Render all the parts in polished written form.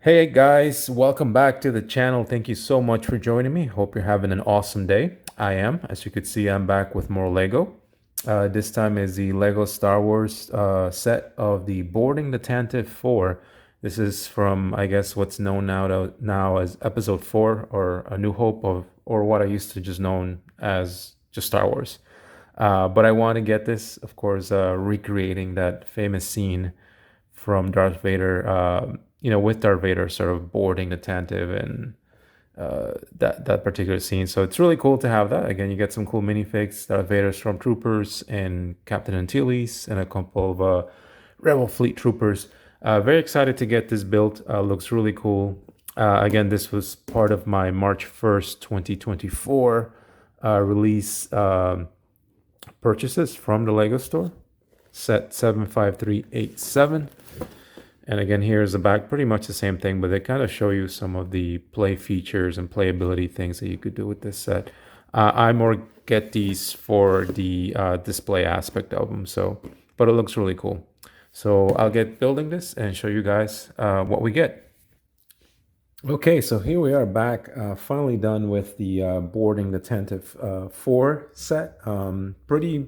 Hey guys, welcome back to the channel. Thank you so much for joining me. Hope you're having an awesome day. I am. As you can see, I'm back with more Lego. This time is the Lego Star Wars set of the Boarding the Tantive 4. This is from, I guess, what's known now as Episode 4 or A New Hope or what I used to just known as just Star Wars. But I want to get this, of course, recreating that famous scene from Darth Vader, with Darth Vader sort of boarding the Tantive and that particular scene. So it's really cool to have that. Again, you get some cool minifigs, Darth Vader stormtroopers and Captain Antilles and a couple of Rebel fleet troopers. Very excited to get this built. Looks really cool. Again, this was part of my March 1st, 2024 release purchases from the Lego store. Set 75387. And again, here's the back, pretty much the same thing, but they kind of show you some of the play features and playability things that you could do with this set. I more get these for the display aspect of them, but it looks really cool. So I'll get building this and show you guys what we get. Okay, so here we are back, finally done with the Boarding the Tantive 4 set. Pretty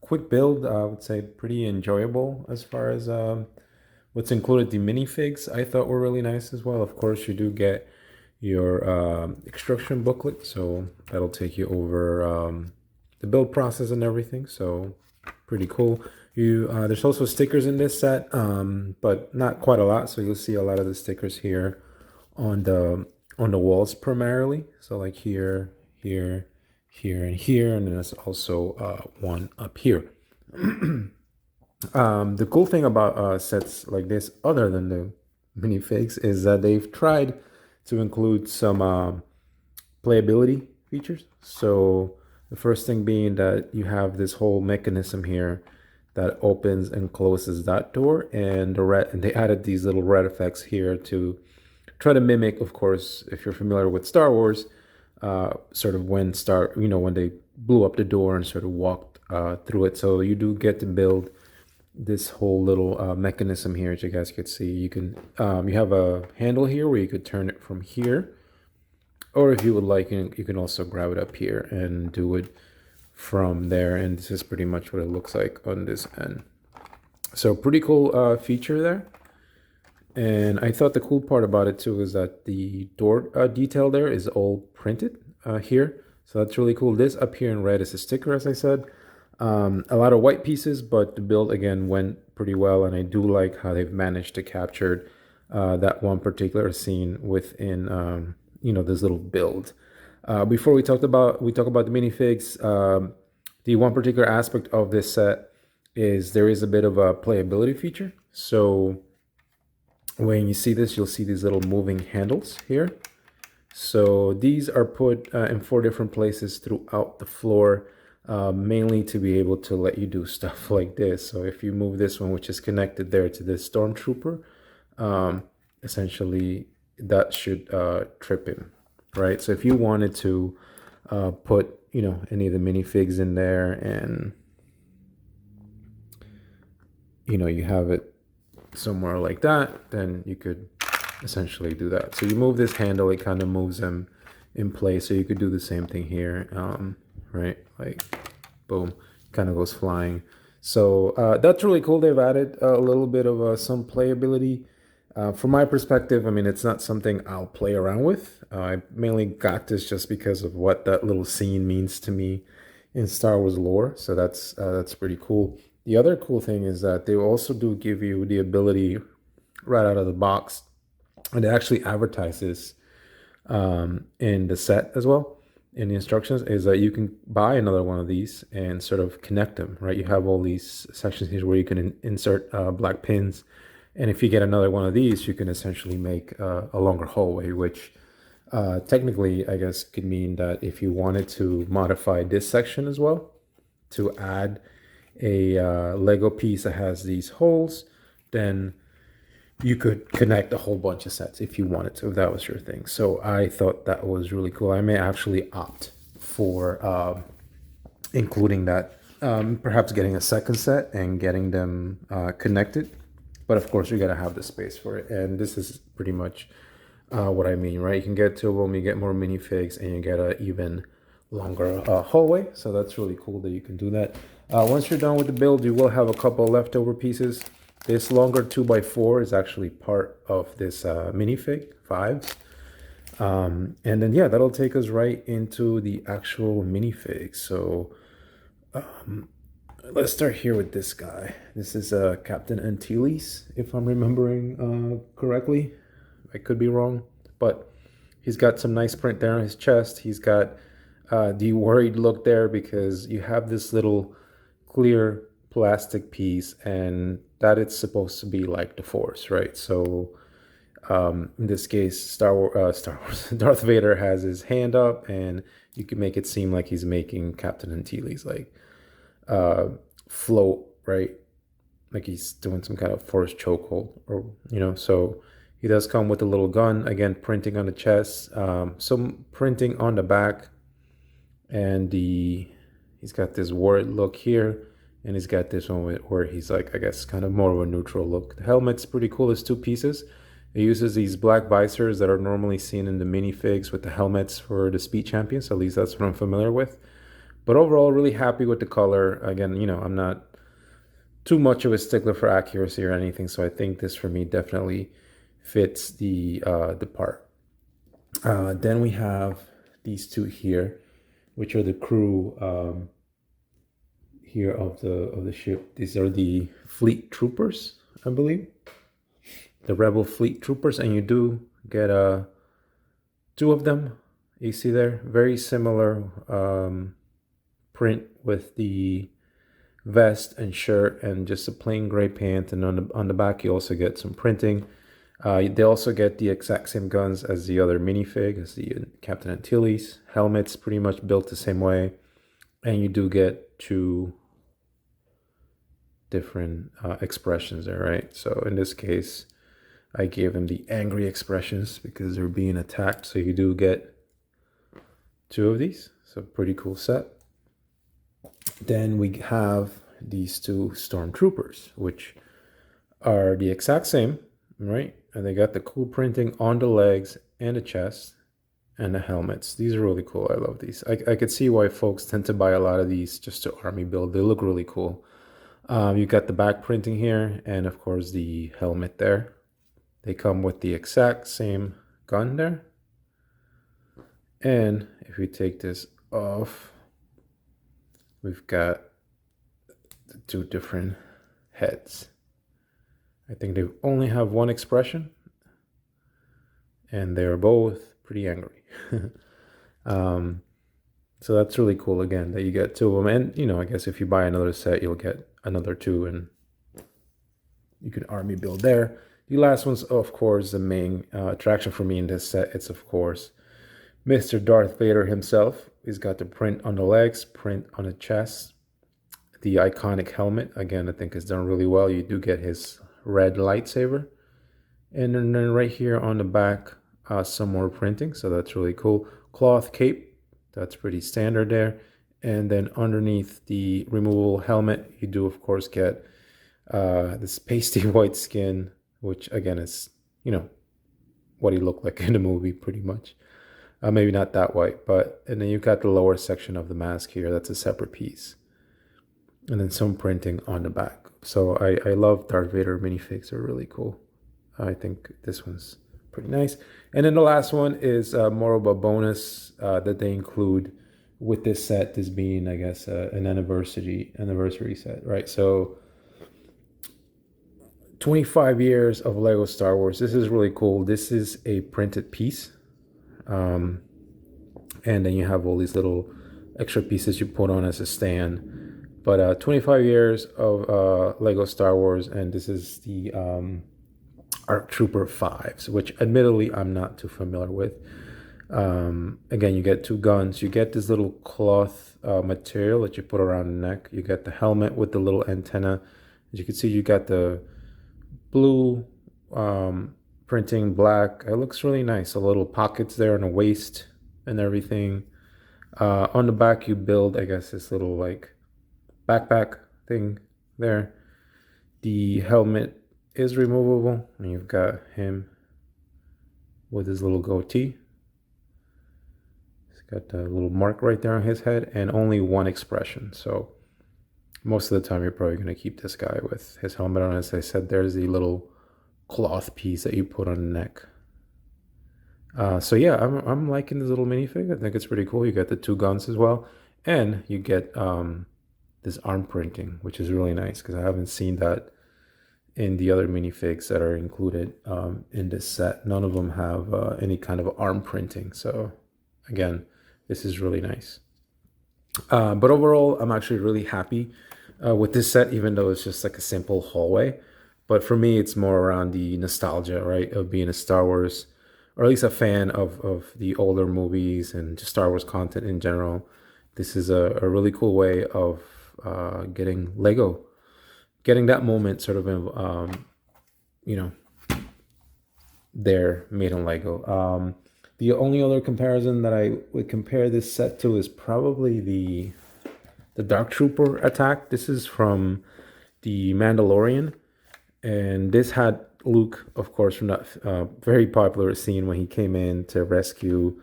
quick build, I would say pretty enjoyable as far as what's included. The minifigs I thought were really nice as well. Of course, you do get your instruction booklet, so that'll take you over the build process and everything. So pretty cool. There's also stickers in this set, but not quite a lot. So you'll see a lot of the stickers here on the walls primarily. So like here, here, here, and here, and then there's also one up here. The cool thing about sets like this, other than the minifigs, is that they've tried to include some playability features. So the first thing being that you have this whole mechanism here that opens and closes that door, and they added these little red effects here to try to mimic, of course, if you're familiar with Star Wars, sort of when they blew up the door and sort of walked through it. So you do get to build this whole little mechanism here, as you guys could see. You have a handle here where you could turn it from here, or if you would like, you can also grab it up here and do it from there. And this is pretty much what it looks like on this end. So pretty cool feature there. And I thought the cool part about it too is that the door detail there is all printed here. So that's really cool. This up here in red is a sticker, as I said. A lot of white pieces, but the build again went pretty well, and I do like how they've managed to capture that one particular scene within this little build. Before we talk about the minifigs, the one particular aspect of this set is there is a bit of a playability feature. So when you see this, you'll see these little moving handles here. So these are put in 4 different places throughout the floor, mainly to be able to let you do stuff like this. So if you move this one, which is connected there to this stormtrooper, essentially that should trip him, right? So if you wanted to put any of the minifigs in there, and you have it somewhere like that, then you could essentially do that. So you move this handle, it kind of moves them in place. So you could do the same thing here, right? Like, boom, kind of goes flying. So that's really cool. They've added a little bit of some playability. From my perspective, I mean, it's not something I'll play around with. I mainly got this just because of what that little scene means to me in Star Wars lore. So that's pretty cool. The other cool thing is that they also do give you the ability right out of the box, and it actually advertises in the set as well. In the instructions is that you can buy another one of these and sort of connect them, right? You have all these sections here where you can insert black pins. And if you get another one of these, you can essentially make a longer hallway, which technically, I guess, could mean that if you wanted to modify this section as well, to add a Lego piece that has these holes, then you could connect a whole bunch of sets if you wanted to, if that was your thing. So I thought that was really cool. I may actually opt for including that, perhaps getting a second set and getting them connected But of course, you gotta have the space for it. And this is pretty much what I mean, right? You can get two of them, you get more minifigs, and you get a even longer hallway. So that's really cool that you can do that. Once you're done with the build, you will have a couple leftover pieces. This longer 2x4 is actually part of this minifig 5s. And then, yeah, that'll take us right into the actual minifig. So let's start here with this guy. This is Captain Antilles, if I'm remembering correctly. I could be wrong, but he's got some nice print there on his chest. He's got the worried look there because you have this little clear plastic piece, and that it's supposed to be like the Force, right? So in this case, Star Wars, Darth Vader has his hand up, and you can make it seem like he's making Captain Antilles like float, right? Like he's doing some kind of Force chokehold, or so. He does come with a little gun, again, printing on the chest, some printing on the back, and he's got this worried look here, and he's got this one where he's like, I guess, kind of more of a neutral look. The helmet's pretty cool. It's two pieces. It uses these black visors that are normally seen in the minifigs with the helmets for the speed champions. At least that's what I'm familiar with. But overall, really happy with the color. Again, I'm not too much of a stickler for accuracy or anything, so I think this for me definitely fits the part. Then we have these two here, which are the crew here of the ship. These are the fleet troopers, I believe, the rebel fleet troopers, and you do get two of them. You see there, very similar print with the vest and shirt, and just a plain gray pant. And on the back, you also get some printing. They also get the exact same guns as the other minifig, as the Captain Antilles. Helmets pretty much built the same way. And you do get two different expressions there, right? So in this case, I gave them the angry expressions because they're being attacked. So you do get two of these. So pretty cool set. Then we have these two stormtroopers, which are the exact same, right? And they got the cool printing on the legs and the chest and the helmets. These are really cool. I love these. I could see why folks tend to buy a lot of these just to army build. They look really cool. You got the back printing here, and of course the helmet there. They come with the exact same gun there. And if we take this off, we've got the two different heads. I think they only have one expression, and they're both pretty angry. So that's really cool, again, that you get two of them. And, I guess if you buy another set, you'll get another two, and you can army build there. The last one's, of course, the main attraction for me in this set. It's, of course, Mr. Darth Vader himself. He's got the print on the legs, print on the chest. The iconic helmet, again, I think is done really well. You do get his red lightsaber. And then right here on the back, some more printing. So that's really cool. Cloth cape, that's pretty standard there. And then underneath the removable helmet, you do, of course, get this pasty white skin, which, again, is, what he looked like in the movie, pretty much. Maybe not that white, and then you've got the lower section of the mask here. That's a separate piece. And then some printing on the back. So I love Darth Vader minifigs. They're really cool. I think this one's pretty nice. And then the last one is more of a bonus that they include with this set, this being, I guess, an anniversary set, right? So 25 years of Lego Star Wars. This is really cool. This is a printed piece. And then you have all these little extra pieces you put on as a stand. But 25 years of Lego Star Wars, and this is the ARC Trooper 5s, which admittedly I'm not too familiar with. Again, you get two guns. You get this little cloth material that you put around the neck. You get the helmet with the little antenna. As you can see, you got the blue printing, black. It looks really nice. The little pockets there on the waist and everything. On the back, you build, I guess, this little like backpack thing there. The helmet is removable, and you've got him with his little goatee. He's got a little mark right there on his head, and only one expression. So most of the time, you're probably going to keep this guy with his helmet on. As I said, there's the little cloth piece that you put on the neck. So yeah, I'm liking this little minifig. I think it's pretty cool. You get the two guns as well, and you get this arm printing, which is really nice because I haven't seen that in the other minifigs that are included in this set. None of them have any kind of arm printing. So again, this is really nice. But overall, I'm actually really happy with this set, even though it's just like a simple hallway. But for me, it's more around the nostalgia, right, of being a Star Wars, or at least a fan of the older movies and just Star Wars content in general. This is a really cool way of getting Lego, getting that moment sort of, you know, there made in Lego. The only other comparison that I would compare this set to is probably the Dark Trooper attack. This is from the Mandalorian, and this had Luke, of course, from that very popular scene when he came in to rescue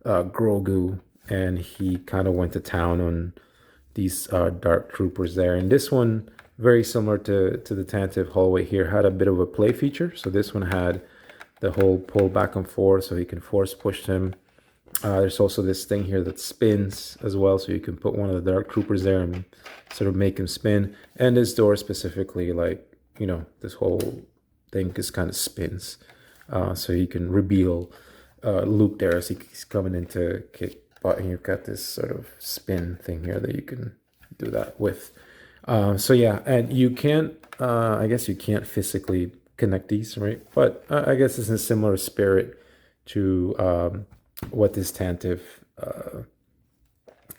Grogu, and he kind of went to town on these Dark Troopers there. And this one, very similar to the Tantive hallway here, had a bit of a play feature. So this one had the whole pull back and forth, so you can force push him. There's also this thing here that spins as well, so you can put one of the Dark Troopers there and sort of make him spin. And this door specifically, like, you know, this whole thing just kind of spins. So you can reveal Luke there as he's coming in to kick butt, and you've got this sort of spin thing here that you can do that with. So yeah, and you can't, I guess you can't physically connect these, right? But I guess it's in a similar spirit to what this Tantive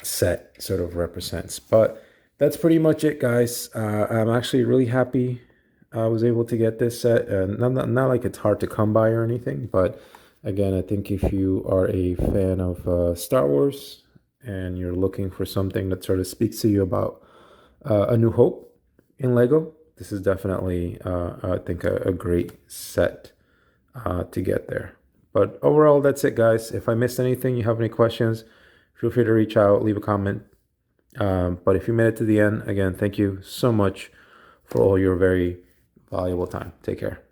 set sort of represents. But that's pretty much it, guys. I'm actually really happy I was able to get this set. Not like it's hard to come by or anything, but again, I think if you are a fan of Star Wars and you're looking for something that sort of speaks to you about A New Hope in Lego, this is definitely, I think, a great set to get there. But overall, that's it, guys. If I missed anything, you have any questions, feel free to reach out, leave a comment. But if you made it to the end, again, thank you so much for all your very valuable time. Take care.